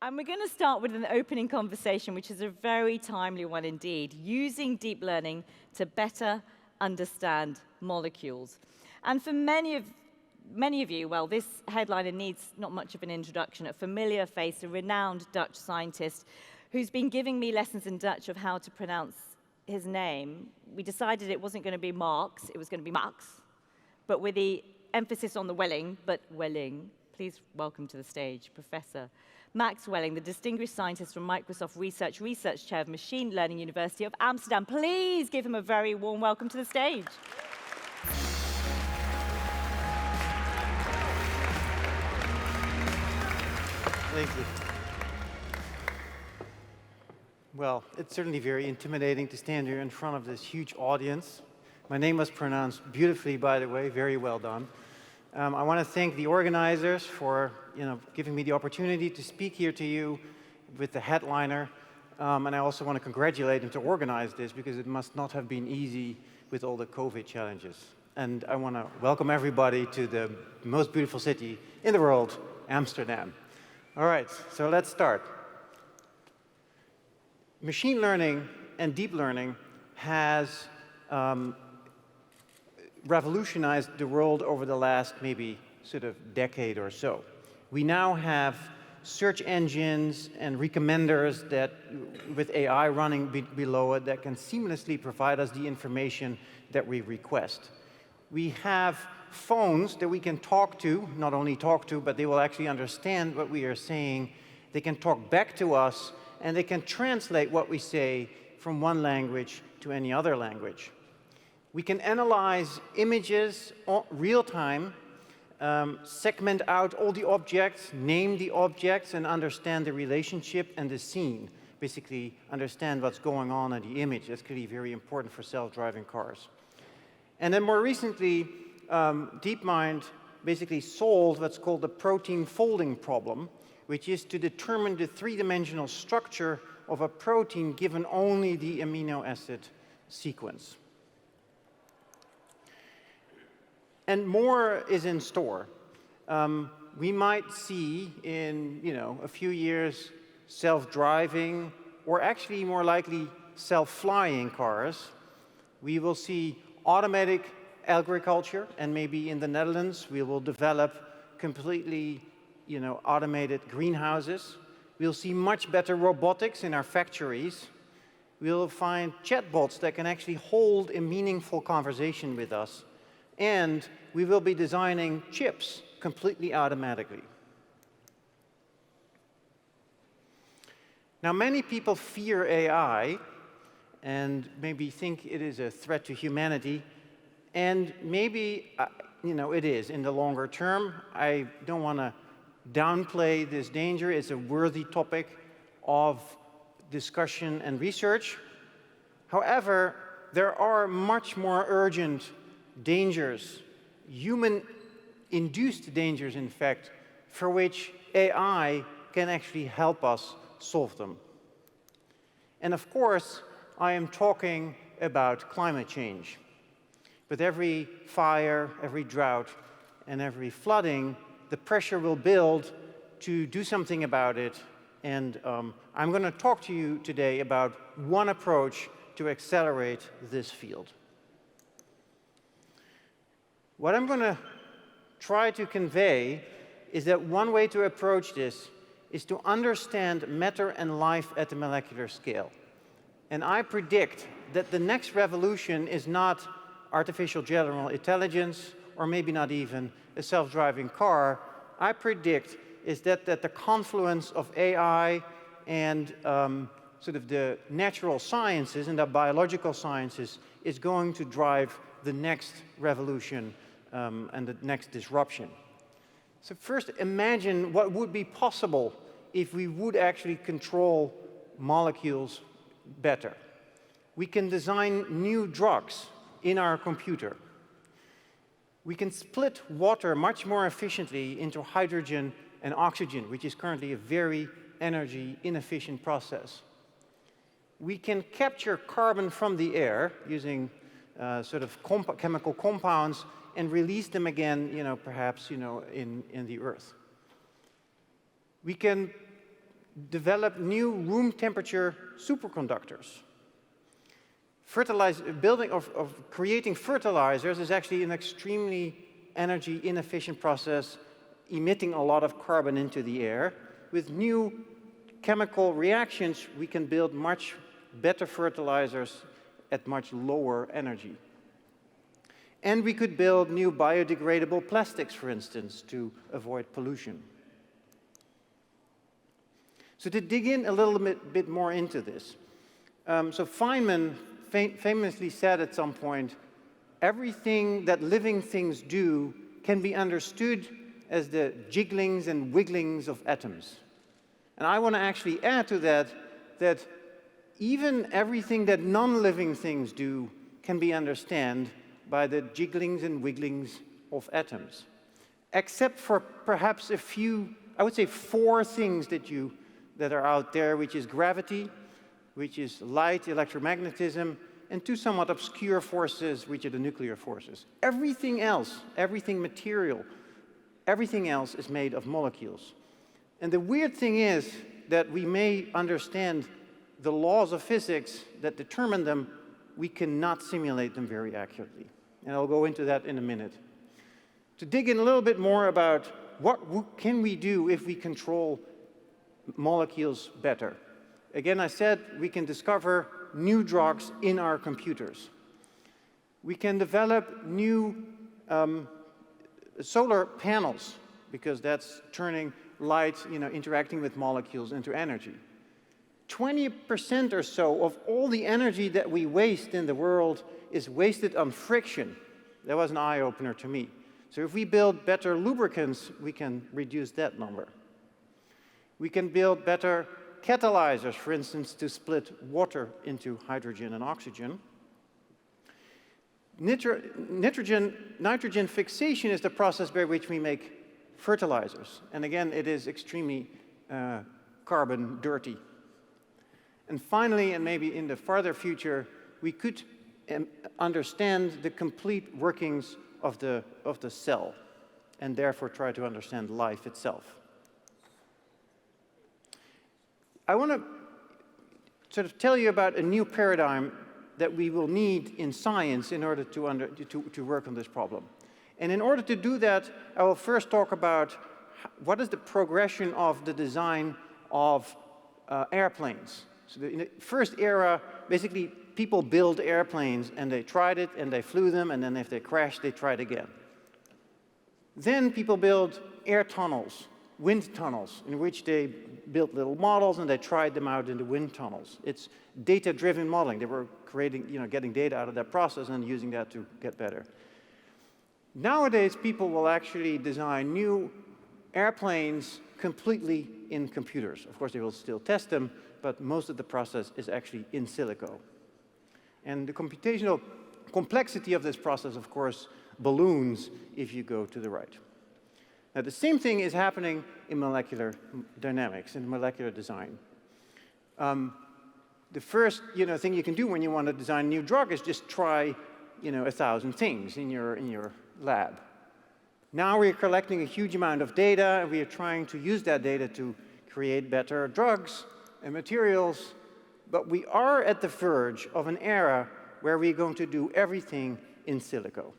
And we're going to start with an opening conversation, which is a very timely one indeed, using deep learning to better understand molecules. And for many of you, well, this headliner needs not much of an introduction. A familiar face, a renowned Dutch scientist who's been giving me lessons in Dutch of how to pronounce his name. We decided it wasn't going to be Marx, it was going to be Max, but with the emphasis on the Welling, but Welling. Please welcome to the stage Professor Max Welling, the distinguished scientist from Microsoft Research Chair of Machine Learning University of Amsterdam. Please give him a very warm welcome to the stage. Thank you. Well, it's certainly very intimidating to stand here in front of this huge audience. My name was pronounced beautifully, by the way, very well done. I want to thank the organizers for giving me the opportunity to speak here to you with the headliner. And I also want to congratulate them to organize this, because it must not have been easy with all the COVID challenges. And I want to welcome everybody to the most beautiful city in the world, Amsterdam. All right, so let's start. Machine learning and deep learning has revolutionized the world over the last maybe sort of decade or so. We now have search engines and recommenders that, with AI running below it, that can seamlessly provide us the information that we request. We have phones that we can talk to, not only talk to, but they will actually understand what we are saying. They can talk back to us, and they can translate what we say from one language to any other language. We can analyze images real time, segment out all the objects, name the objects, and understand the relationship and the scene. Basically, understand what's going on in the image. That's clearly very important for self-driving cars. And then more recently, DeepMind basically solved what's called the protein folding problem, which is to determine the three-dimensional structure of a protein given only the amino acid sequence. And more is in store. We might see in a few years self-driving, or actually more likely self-flying cars. We will see automatic agriculture, and maybe in the Netherlands we will develop completely automated greenhouses. We'll see much better robotics in our factories. We'll find chatbots that can actually hold a meaningful conversation with us. And we will be designing chips completely automatically. Now, many people fear AI and maybe think it is a threat to humanity. And maybe, it is in the longer term. I don't want to downplay this danger. It's a worthy topic of discussion and research. However, there are much more urgent dangers, human-induced dangers, in fact, for which AI can actually help us solve them. And of course, I am talking about climate change. With every fire, every drought, and every flooding, the pressure will build to do something about it. And I'm going to talk to you today about one approach to accelerate this field. What I'm going to try to convey is that one way to approach this is to understand matter and life at the molecular scale. And I predict that the next revolution is not artificial general intelligence, or maybe not even a self-driving car. I predict is that the confluence of AI and sort of the natural sciences and the biological sciences is going to drive the next revolution and the next disruption. So first, imagine what would be possible if we would actually control molecules better. We can design new drugs in our computer. We can split water much more efficiently into hydrogen and oxygen, which is currently a very energy inefficient process. We can capture carbon from the air using sort of chemical compounds and release them again, perhaps, in the earth. We can develop new room temperature superconductors. Creating fertilizers is actually an extremely energy inefficient process, emitting a lot of carbon into the air. With new chemical reactions, we can build much better fertilizers at much lower energy. And we could build new biodegradable plastics, for instance, to avoid pollution. So to dig in a little bit more into this, so Feynman famously said at some point, everything that living things do can be understood as the jigglings and wigglings of atoms. And I want to actually add to that, that even everything that non-living things do can be understood by the jigglings and wigglings of atoms. Except for perhaps a few, I would say 4 things that are out there, which is gravity, which is light, electromagnetism, and 2 somewhat obscure forces, which are the nuclear forces. Everything else, everything material, everything else is made of molecules. And the weird thing is that we may understand the laws of physics that determine them, we cannot simulate them very accurately. And I'll go into that in a minute. To dig in a little bit more about what can we do if we control molecules better. Again, I said we can discover new drugs in our computers. We can develop new solar panels, because that's turning light, interacting with molecules into energy. 20% or so of all the energy that we waste in the world is wasted on friction. That was an eye-opener to me. So if we build better lubricants, we can reduce that number. We can build better catalyzers, for instance, to split water into hydrogen and oxygen. Nitrogen fixation is the process by which we make fertilizers. And again, it is extremely carbon dirty. And finally, and maybe in the farther future, we could understand the complete workings of the cell, and therefore try to understand life itself. I want to sort of tell you about a new paradigm that we will need in science in order to work on this problem. And in order to do that, I will first talk about what is the progression of the design of airplanes. So in the first era, basically, people built airplanes, and they tried it, and they flew them, and then if they crashed, they tried again. Then people built air tunnels, wind tunnels, in which they built little models, and they tried them out in the wind tunnels. It's data-driven modeling. They were creating, getting data out of that process and using that to get better. Nowadays, people will actually design new airplanes completely in computers. Of course, they will still test them, but most of the process is actually in silico. And the computational complexity of this process, of course, balloons if you go to the right. Now, the same thing is happening in molecular dynamics, in molecular design. The first thing you can do when you want to design a new drug is just try 1,000 things in your lab. Now we're collecting a huge amount of data, and we are trying to use that data to create better drugs and materials, but we are at the verge of an era where we're going to do everything in silico.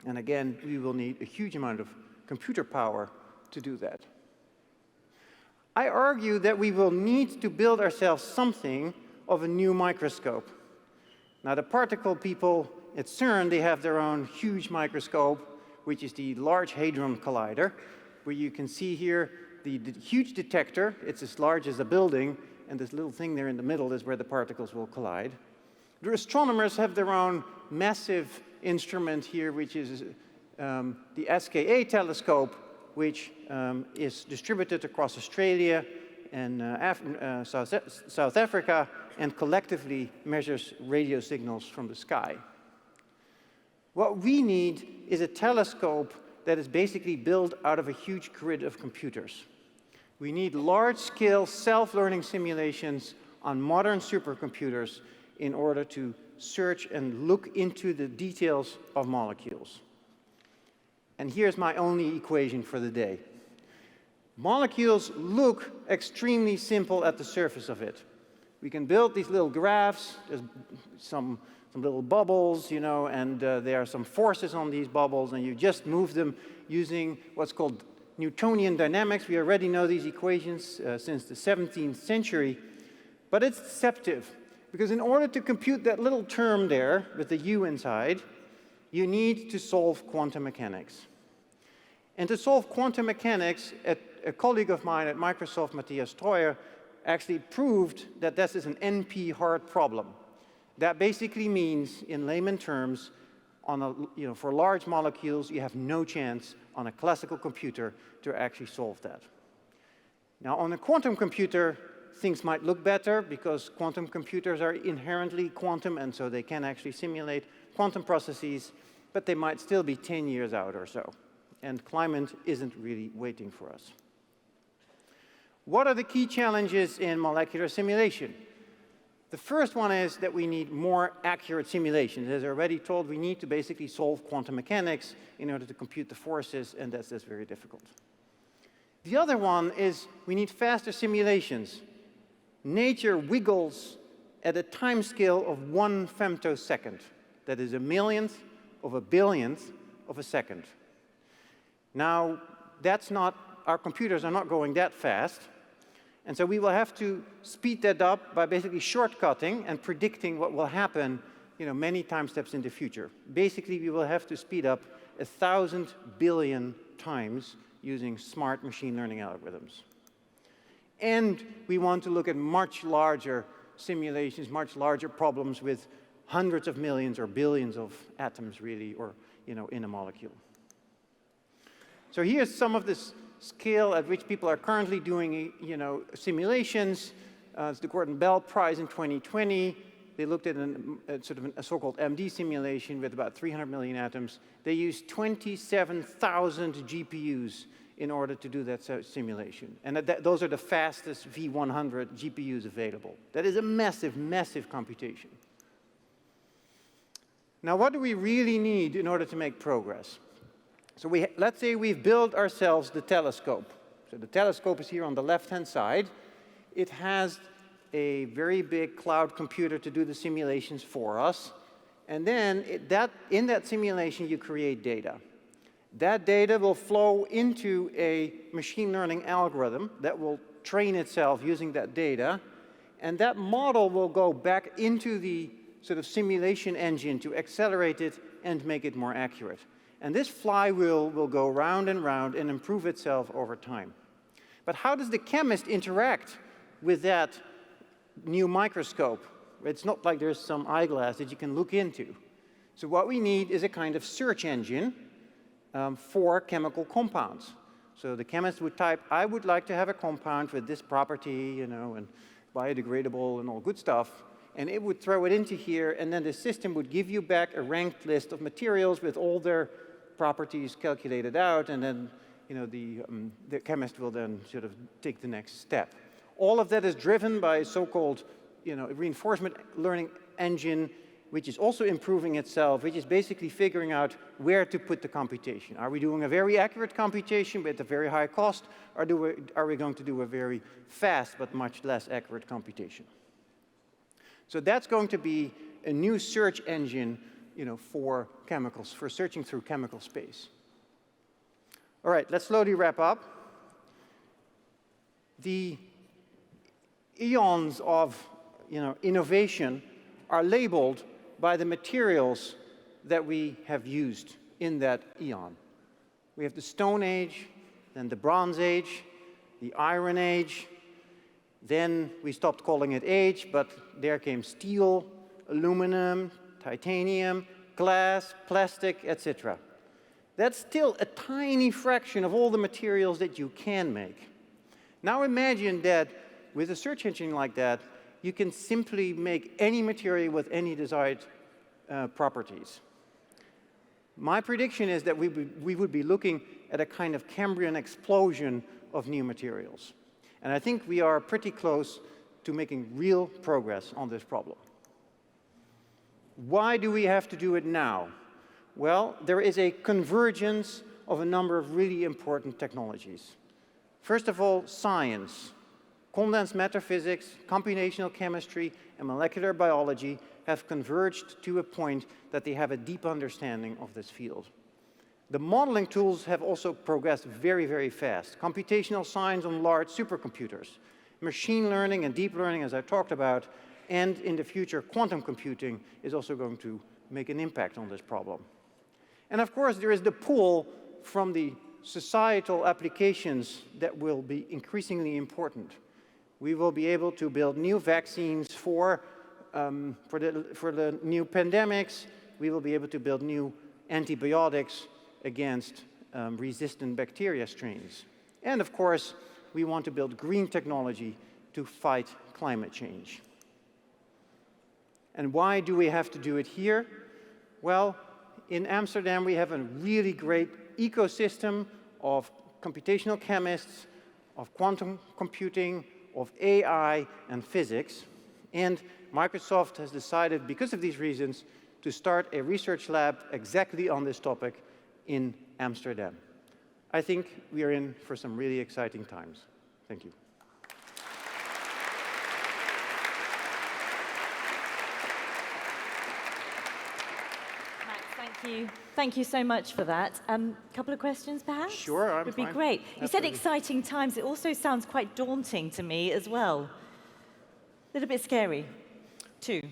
And again, we will need a huge amount of computer power to do that. I argue that we will need to build ourselves something of a new microscope. Now, the particle people at CERN, they have their own huge microscope, which is the Large Hadron Collider, where you can see here the huge detector. It's as large as a building, and this little thing there in the middle is where the particles will collide. The astronomers have their own massive instrument here, which is the SKA telescope, which is distributed across Australia and South Africa, and collectively measures radio signals from the sky. What we need is a telescope that is basically built out of a huge grid of computers. We need large-scale self-learning simulations on modern supercomputers in order to search and look into the details of molecules. And here's my only equation for the day. Molecules look extremely simple at the surface of it. We can build these little graphs, there's some little bubbles, you know, and there are some forces on these bubbles, and you just move them using what's called Newtonian dynamics. We already know these equations since the 17th century, but it's deceptive, because in order to compute that little term there with the U inside, you need to solve quantum mechanics. And to solve quantum mechanics, a colleague of mine at Microsoft, Matthias Treuer, actually proved that this is an NP-hard problem. That basically means, in layman terms, for large molecules, you have no chance on a classical computer to actually solve that. Now, on a quantum computer, things might look better because quantum computers are inherently quantum, and so they can actually simulate quantum processes, but they might still be 10 years out or so. And climate isn't really waiting for us. What are the key challenges in molecular simulation? The first one is that we need more accurate simulations. As I already told, we need to basically solve quantum mechanics in order to compute the forces, and that's very difficult. The other one is we need faster simulations. Nature wiggles at a time scale of 1 femtosecond. That is a millionth of a billionth of a second. Now, our computers are not going that fast. And so we will have to speed that up by basically shortcutting and predicting what will happen, many time steps in the future. Basically, we will have to speed up 1,000 billion times using smart machine learning algorithms. And we want to look at much larger simulations, much larger problems with hundreds of millions or billions of atoms, really, or in a molecule. So here's some of this scale at which people are currently doing, simulations. It's the Gordon Bell Prize in 2020. They looked at a so-called MD simulation with about 300 million atoms. They used 27,000 GPUs in order to do that simulation. And those are the fastest V100 GPUs available. That is a massive, massive computation. Now, what do we really need in order to make progress? So let's say we've built ourselves the telescope. So the telescope is here on the left-hand side. It has a very big cloud computer to do the simulations for us. And then in that simulation, you create data. That data will flow into a machine learning algorithm that will train itself using that data. And that model will go back into the sort of simulation engine to accelerate it and make it more accurate. And this flywheel will go round and round and improve itself over time. But how does the chemist interact with that new microscope? It's not like there's some eyeglass that you can look into. So what we need is a kind of search engine for chemical compounds. So the chemist would type, I would like to have a compound with this property, and biodegradable and all good stuff. And it would throw it into here, and then the system would give you back a ranked list of materials with all their properties calculated out, and then the chemist will then sort of take the next step. All of that is driven by a so-called reinforcement learning engine, which is also improving itself, which is basically figuring out where to put the computation. Are we doing a very accurate computation with a very high cost, or are we going to do a very fast but much less accurate computation? So that's going to be a new search engine, for chemicals, for searching through chemical space. All right, let's slowly wrap up. The eons of, innovation are labeled by the materials that we have used in that eon. We have the Stone Age, then the Bronze Age, the Iron Age. Then we stopped calling it age, but there came steel, aluminum, titanium, glass, plastic, etc. That's still a tiny fraction of all the materials that you can make. Now imagine that with a search engine like that, you can simply make any material with any desired properties. My prediction is that we would be looking at a kind of Cambrian explosion of new materials. And I think we are pretty close to making real progress on this problem. Why do we have to do it now? Well, there is a convergence of a number of really important technologies. First of all, science. Condensed matter physics, computational chemistry, and molecular biology have converged to a point that they have a deep understanding of this field. The modeling tools have also progressed very, very fast. Computational science on large supercomputers, machine learning and deep learning, as I talked about, and in the future, quantum computing is also going to make an impact on this problem. And of course, there is the pull from the societal applications that will be increasingly important. We will be able to build new vaccines for the new pandemics. We will be able to build new antibiotics against resistant bacteria strains. And of course, we want to build green technology to fight climate change. And why do we have to do it here? Well, in Amsterdam, we have a really great ecosystem of computational chemists, of quantum computing, of AI and physics. And Microsoft has decided, because of these reasons, to start a research lab exactly on this topic in Amsterdam. I think we are in for some really exciting times. Thank you. Max, thank you. Thank you so much for that. Couple of questions, perhaps? Sure, I'm Would fine. be great. You said Absolutely. exciting times. It also sounds quite daunting to me as well. A little bit scary, too.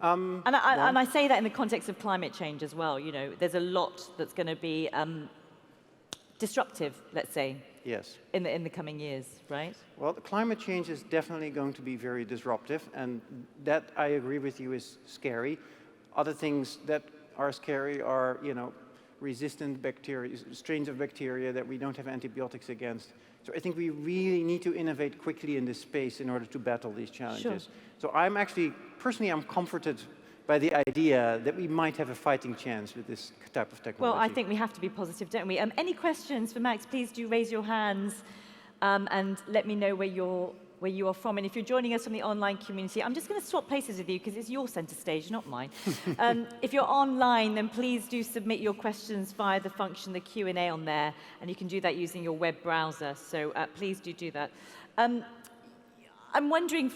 And I say that in the context of climate change as well. You know, there's a lot that's going to be disruptive, let's say, Yes. in the coming years, right? Well, climate change is definitely going to be very disruptive, and that, I agree with you, is scary. Other things that are scary are, you know, resistant bacteria, strains of bacteria that we don't have antibiotics against. So I think we really need to innovate quickly in this space in order to battle these challenges. Sure. So I'm actually, personally, I'm comforted by the idea that we might have a fighting chance with this type of technology. Well, I think we have to be positive, don't we? Any questions for Max, please do raise your hands and let me know where you are from. And if you're joining us from the online community, I'm just going to swap places with you because it's your center stage, not mine. If you're online, then please do submit your questions via the function, the Q&A on there, and you can do that using your web browser. So please do that. I'm wondering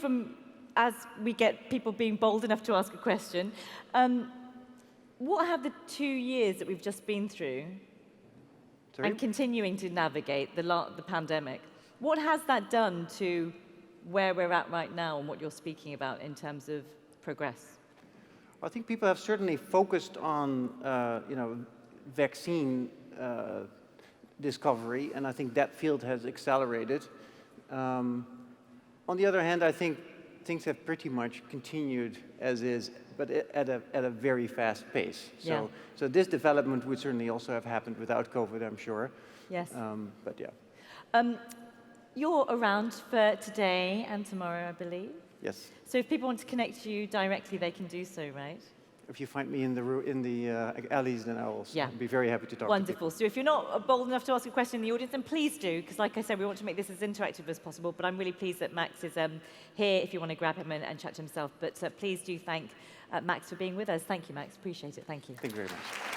as we get people being bold enough to ask a question, what have the 2 years that we've just been through and continuing to navigate the pandemic, what has that done to where we're at right now and what you're speaking about in terms of progress? I think people have certainly focused on, you know, vaccine discovery, and I think that field has accelerated. On the other hand, I think things have pretty much continued as is, but at a very fast pace. So this development would certainly also have happened without COVID, I'm sure. Yes. But yeah. You're around for today and tomorrow, I believe. Yes. So if people want to connect to you directly, they can do so, right? If you find me in the alleys, then I will be very happy to talk to you. Wonderful. So if you're not bold enough to ask a question in the audience, then please do, because like I said, we want to make this as interactive as possible, but I'm really pleased that Max is here if you want to grab him and chat to himself. But please do thank Max for being with us. Thank you, Max. Appreciate it. Thank you. Thank you very much.